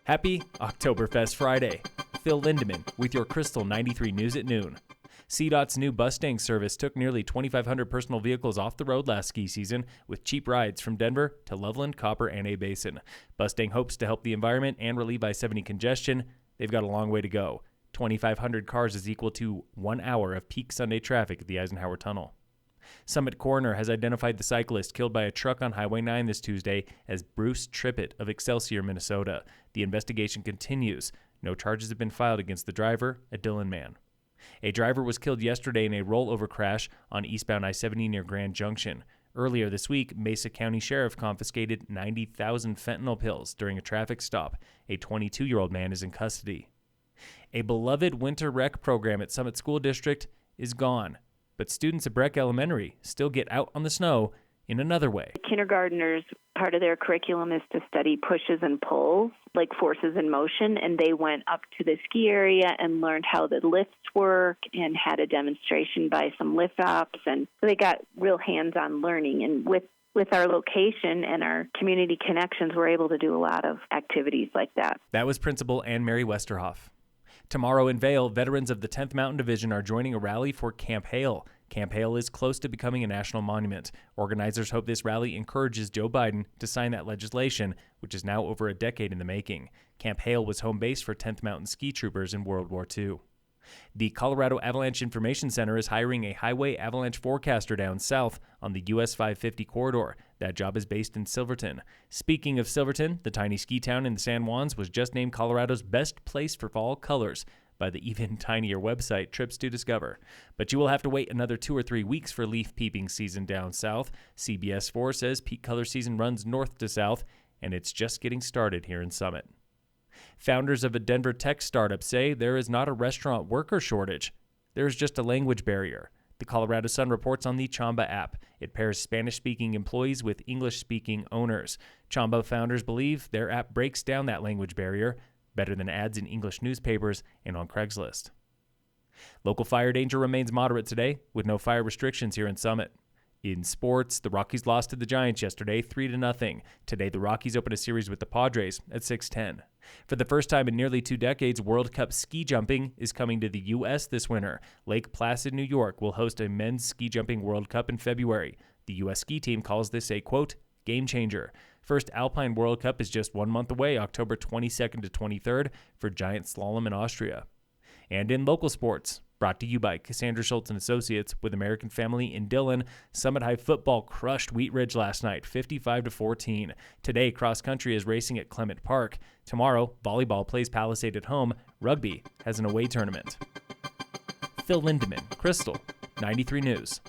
Happy Oktoberfest Friday. Phil Lindemann with your Krystal 93 News at noon. CDOT's new Bustang service took nearly 2,500 personal vehicles off the road last ski season with cheap rides from Denver to Loveland, Copper, and A Basin. Bustang hopes to help the environment and relieve I-70 congestion. They've got a long way to go. 2,500 cars is equal to 1 hour of peak Sunday traffic at the Eisenhower Tunnel. Summit Coroner has identified the cyclist killed by a truck on Highway 9 this Tuesday as Bruce Trippett of Excelsior, Minnesota. The investigation continues. No charges have been filed against the driver, a Dillon man. A driver was killed yesterday in a rollover crash on eastbound I-70 near Grand Junction. Earlier this week, Mesa County Sheriff confiscated 90,000 fentanyl pills during a traffic stop. A 22-year-old man is in custody. A beloved winter rec program at Summit School District is gone, but students at Breck Elementary still get out on the snow in another way. Kindergartners, part of their curriculum is to study pushes and pulls, like forces in motion, and they went up to the ski area and learned how the lifts work and had a demonstration by some lift ops, and so they got real hands-on learning. And with our location and our community connections, we're able to do a lot of activities like that. That was Principal Anne-Mary Westerhoff. Tomorrow in Vail, veterans of the 10th Mountain Division are joining a rally for Camp Hale. Camp Hale is close to becoming a national monument. Organizers hope this rally encourages Joe Biden to sign that legislation, which is now over a decade in the making. Camp Hale was home base for 10th Mountain ski troopers in World War II. The Colorado Avalanche Information Center is hiring a highway avalanche forecaster down south on the US 550 corridor. That job is based in Silverton. Speaking of Silverton, the tiny ski town in the San Juans was just named Colorado's best place for fall colors by the even tinier website Trips to Discover. But you will have to wait another 2 or 3 weeks for leaf peeping season down south. CBS 4 says peak color season runs north to south, and it's just getting started here in Summit. Founders of a Denver tech startup say there is not a restaurant worker shortage. There is just a language barrier. The Colorado Sun reports on the Chamba app. It pairs Spanish-speaking employees with English-speaking owners. Chamba founders believe their app breaks down that language barrier better than ads in English newspapers and on Craigslist. Local fire danger remains moderate today, with no fire restrictions here in Summit. In sports, the Rockies lost to the Giants yesterday 3-0. Today, the Rockies open a series with the Padres at 6:10. For the first time in nearly 2 decades, World Cup ski jumping is coming to the U.S. this winter. Lake Placid, New York will host a men's ski jumping World Cup in February. The U.S. ski team calls this a, quote, game changer. First Alpine World Cup is just 1 month away, October 22nd to 23rd, for giant slalom in Austria. And in local sports, brought to you by Cassandra Schultz & Associates with American Family in Dillon, Summit High football crushed Wheat Ridge last night, 55-14. Today, cross country is racing at Clement Park. Tomorrow, volleyball plays Palisade at home. Rugby has an away tournament. Phil Lindemann, Krystal, 93 News.